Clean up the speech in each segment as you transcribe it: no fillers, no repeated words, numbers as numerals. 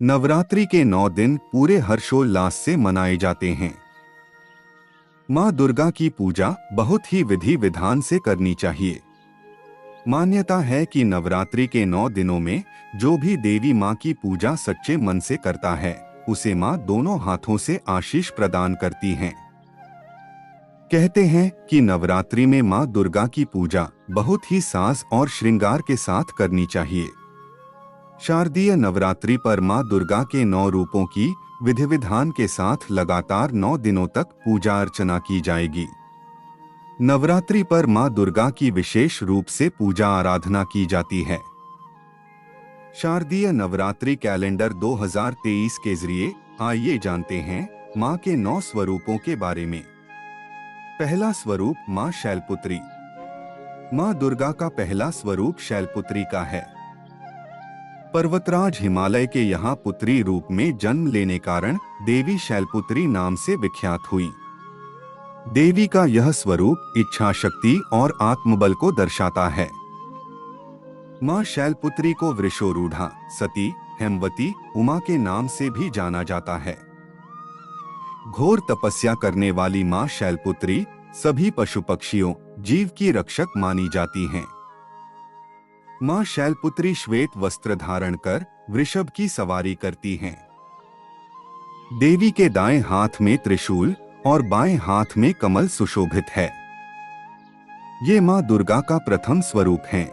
नवरात्रि के 9 दिन पूरे हर्षोल्लास से मनाए जाते हैं। माँ दुर्गा की पूजा बहुत ही विधि विधान से करनी चाहिए। मान्यता है कि नवरात्रि के 9 दिनों में जो भी देवी माँ की पूजा सच्चे मन से करता है, उसे माँ दोनों हाथों से आशीष प्रदान करती हैं। कहते हैं कि नवरात्रि में माँ दुर्गा की पूजा बहुत ही साज और श्रृंगार के साथ करनी चाहिए। शारदीय नवरात्रि पर माँ दुर्गा के 9 रूपों की विधि विधान के साथ लगातार 9 दिनों तक पूजा अर्चना की जाएगी। नवरात्रि पर माँ दुर्गा की विशेष रूप से पूजा आराधना की जाती है। शारदीय नवरात्रि कैलेंडर 2023 के जरिए आइए जानते हैं माँ के 9 स्वरूपों के बारे में। पहला स्वरूप माँ शैलपुत्री। माँ दुर्गा का पहला स्वरूप शैलपुत्री का है। पर्वतराज हिमालय के यहाँ पुत्री रूप में जन्म लेने कारण देवी शैलपुत्री नाम से विख्यात हुई। देवी का यह स्वरूप इच्छा शक्ति और आत्मबल को दर्शाता है। माँ शैलपुत्री को वृषोरूढ़ा, सती, हेमवती, उमा के नाम से भी जाना जाता है। घोर तपस्या करने वाली माँ शैलपुत्री सभी पशु पक्षियों, जीव की रक्षक मानी जाती हैं। माँ शैलपुत्री श्वेत वस्त्र धारण कर वृषभ की सवारी करती हैं। देवी के दाएं हाथ में त्रिशूल और बाएं हाथ में कमल सुशोभित है। ये माँ दुर्गा का प्रथम स्वरूप हैं।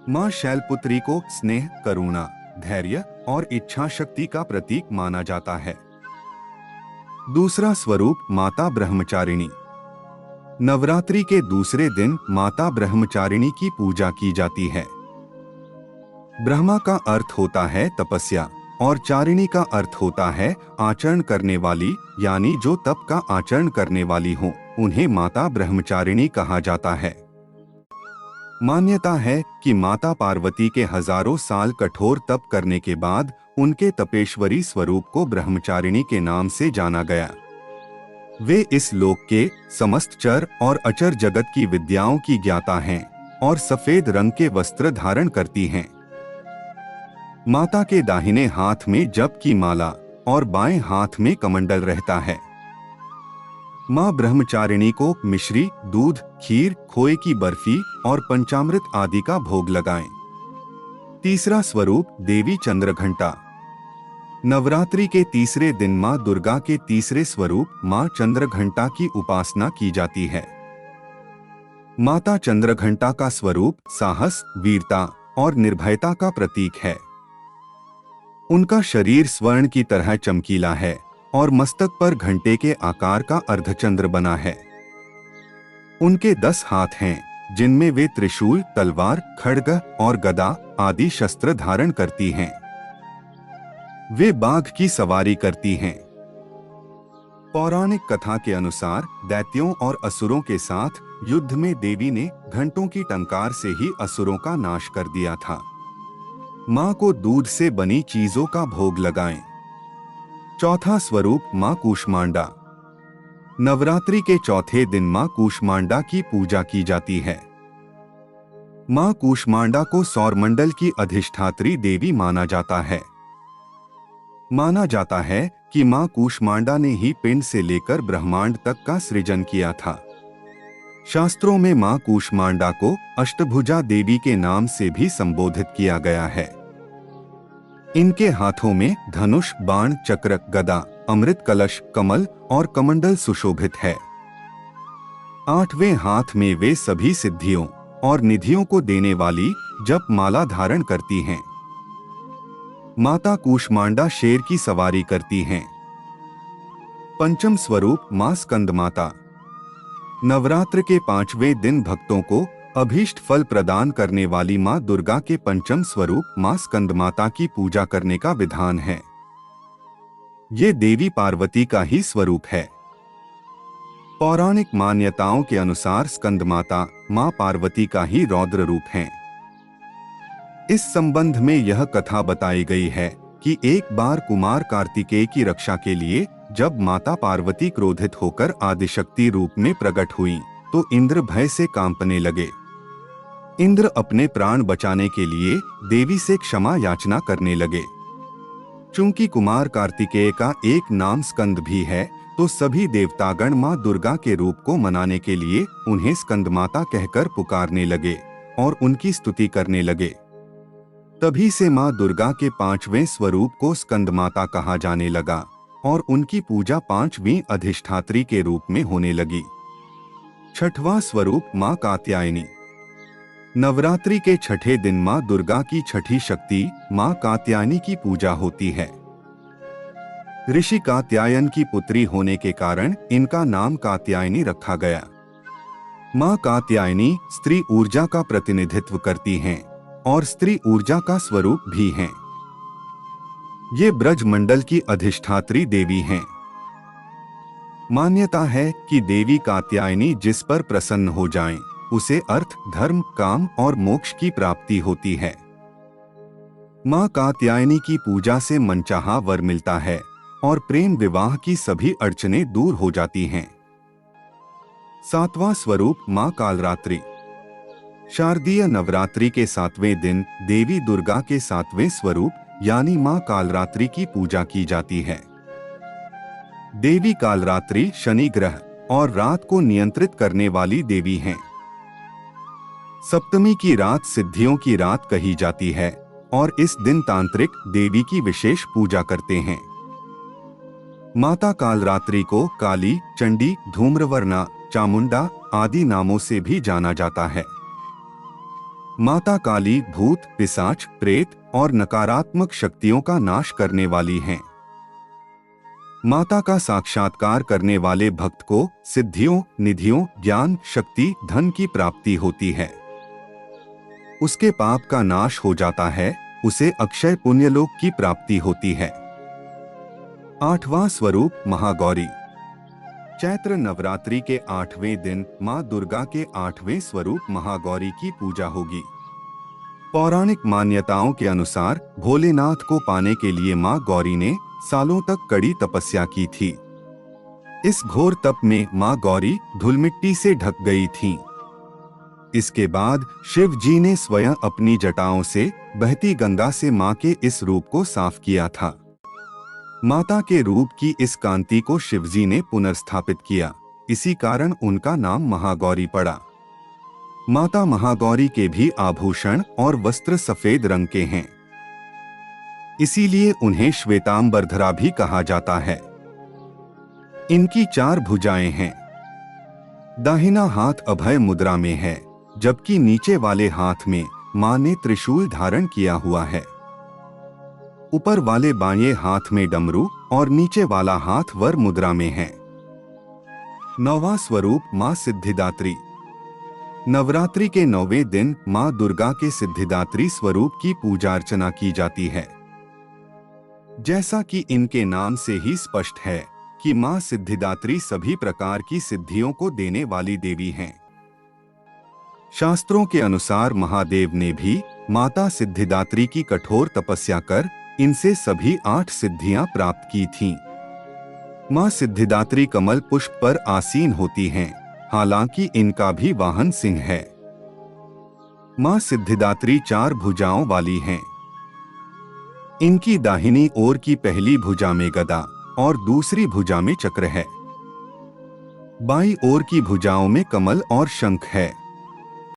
माँ शैलपुत्री को स्नेह, करुणा, धैर्य और इच्छा शक्ति का प्रतीक माना जाता है। दूसरा स्वरूप माता ब्रह्मचारिणी। नवरात्रि के दूसरे दिन माता ब्रह्मचारिणी की पूजा की जाती है। ब्रह्मा का अर्थ होता है तपस्या और चारिणी का अर्थ होता है आचरण करने वाली, यानी जो तप का आचरण करने वाली हो, उन्हें माता ब्रह्मचारिणी कहा जाता है। मान्यता है कि माता पार्वती के हजारों साल कठोर तप करने के बाद उनके तपेश्वरी स्वरूप को ब्रह्मचारिणी के नाम से जाना गया। वे इस लोक के समस्त चर और अचर जगत की विद्याओं की ज्ञाता हैं और सफेद रंग के वस्त्र धारण करती हैं। माता के दाहिने हाथ में जप की माला और बाएं हाथ में कमंडल रहता है। माँ ब्रह्मचारिणी को मिश्री, दूध, खीर, खोए की बर्फी और पंचामृत आदि का भोग लगाएं। तीसरा स्वरूप देवी चंद्रघंटा। नवरात्रि के तीसरे दिन माँ दुर्गा के तीसरे स्वरूप माँ चंद्रघंटा की उपासना की जाती है। माता चंद्रघंटा का स्वरूप साहस, वीरता और निर्भयता का प्रतीक है। उनका शरीर स्वर्ण की तरह चमकीला है और मस्तक पर घंटे के आकार का अर्धचंद्र बना है। उनके 10 हाथ हैं, जिनमें वे त्रिशूल, तलवार, खड्ग और गदा आदि शस्त्र धारण करती हैं। वे बाघ की सवारी करती हैं। पौराणिक कथा के अनुसार दैत्यों और असुरों के साथ युद्ध में देवी ने घंटों की टंकार से ही असुरों का नाश कर दिया था। माँ को दूध से बनी चीजों का भोग लगाएं। चौथा स्वरूप माँ कूष्मांडा। नवरात्रि के चौथे दिन माँ कूष्मांडा की पूजा की जाती है। माँ कूष्मांडा को सौरमंडल की अधिष्ठात्री देवी माना जाता है। माना जाता है कि माँ कूष्मांडा ने ही पिंड से लेकर ब्रह्मांड तक का सृजन किया था। शास्त्रों में माँ कूष्मांडा को अष्टभुजा देवी के नाम से भी संबोधित किया गया है। इनके हाथों में धनुष, बाण, चक्र, गदा, अमृत कलश, कमल और कमंडल सुशोभित है। 8वें हाथ में वे सभी सिद्धियों और निधियों को देने वाली जप माला धारण करती हैं। माता कूष्मांडा शेर की सवारी करती हैं। पंचम स्वरूप माँ स्कंदमाता। नवरात्र के 5वें दिन भक्तों को अभीष्ट फल प्रदान करने वाली माँ दुर्गा के पंचम स्वरूप माँ स्कंदमाता की पूजा करने का विधान है। ये देवी पार्वती का ही स्वरूप है। पौराणिक मान्यताओं के अनुसार स्कंदमाता माँ पार्वती का ही रौद्र रूप हैं। इस संबंध में यह कथा बताई गई है कि एक बार कुमार कार्तिकेय की रक्षा के लिए जब माता पार्वती क्रोधित होकर आदिशक्ति रूप में प्रकट हुई, तो इंद्र भय से कांपने लगे। इंद्र अपने प्राण बचाने के लिए देवी से क्षमा याचना करने लगे। चूंकि कुमार कार्तिकेय का एक नाम स्कंद भी है, तो सभी देवतागण मां दुर्गा के रूप को मनाने के लिए उन्हें स्कंद माता कहकर पुकारने लगे और उनकी स्तुति करने लगे। तभी से मां दुर्गा के 5वें स्वरूप को स्कंद माता कहा जाने लगा और उनकी पूजा 5वीं अधिष्ठात्री के रूप में होने लगी। 6वां स्वरूप मां कात्यायनी। नवरात्रि के 6ठे दिन मां दुर्गा की छठी शक्ति मां कात्यायनी की पूजा होती है। ऋषि कात्यायन की पुत्री होने के कारण इनका नाम कात्यायनी रखा गया। मां कात्यायनी स्त्री ऊर्जा का प्रतिनिधित्व करती हैं और स्त्री ऊर्जा का स्वरूप भी हैं। ये ब्रज मंडल की अधिष्ठात्री देवी हैं। मान्यता है कि देवी कात्यायनी जिस पर प्रसन्न हो जाएं, उसे अर्थ, धर्म, काम और मोक्ष की प्राप्ति होती है। मां कात्यायनी की पूजा से मनचाहा वर मिलता है और प्रेम विवाह की सभी अड़चनें दूर हो जाती हैं। 7वां स्वरूप मां कालरात्रि। शारदीय नवरात्रि के 7वें दिन देवी दुर्गा के 7वें स्वरूप यानी मां कालरात्रि की पूजा की जाती है। देवी कालरात्रि शनि ग्रह और रात को नियंत्रित करने वाली देवी हैं। सप्तमी की रात सिद्धियों की रात कही जाती है और इस दिन तांत्रिक देवी की विशेष पूजा करते हैं। माता कालरात्रि को काली, चंडी, धूम्रवर्णा, चामुंडा आदि नामों से भी जाना जाता है। माता काली भूत, पिशाच, प्रेत और नकारात्मक शक्तियों का नाश करने वाली हैं। माता का साक्षात्कार करने वाले भक्त को सिद्धियों, निधियों, ज्ञान, शक्ति, धन की प्राप्ति होती है। उसके पाप का नाश हो जाता है, उसे अक्षय पुण्यलोक की प्राप्ति होती है। 8वां स्वरूप महागौरी। चैत्र नवरात्रि के 8वें दिन मां दुर्गा के 8वें स्वरूप महागौरी की पूजा होगी। पौराणिक मान्यताओं के अनुसार भोलेनाथ को पाने के लिए मां गौरी ने सालों तक कड़ी तपस्या की थी। इस घोर तप में मां गौरी धूलमिट्टी से ढक गई थीं। इसके बाद शिव जी ने स्वयं अपनी जटाओं से बहती गंगा से मां के इस रूप को साफ किया था। माता के रूप की इस कांति को शिवजी ने पुनर्स्थापित किया, इसी कारण उनका नाम महागौरी पड़ा। माता महागौरी के भी आभूषण और वस्त्र सफेद रंग के हैं, इसीलिए उन्हें श्वेतांबरधरा भी कहा जाता है। इनकी 4 भुजाएं हैं। दाहिना हाथ अभय मुद्रा में है, जबकि नीचे वाले हाथ में मां ने त्रिशूल धारण किया हुआ है। ऊपर वाले बाएं हाथ में डमरू और नीचे वाला हाथ वर मुद्रा में है। 9वां स्वरूप मां सिद्धिदात्री। नवरात्रि के 9वें दिन मां दुर्गा के सिद्धिदात्री स्वरूप की पूजा अर्चना की जाती है। जैसा कि इनके नाम से ही स्पष्ट है कि मां सिद्धिदात्री सभी प्रकार की सिद्धियों को देने वाली देवी हैं। शास्त्रों के अनुसार महादेव ने भी माता सिद्धिदात्री की कठोर तपस्या कर इनसे सभी 8 सिद्धियां प्राप्त की थीं। मां सिद्धिदात्री कमल पुष्प पर आसीन होती हैं, हालांकि इनका भी वाहन सिंह है। मां सिद्धिदात्री 4 भुजाओं वाली हैं। इनकी दाहिनी ओर की पहली भुजा में गदा और दूसरी भुजा में चक्र है। बाईं ओर की भुजाओं में कमल और शंख है।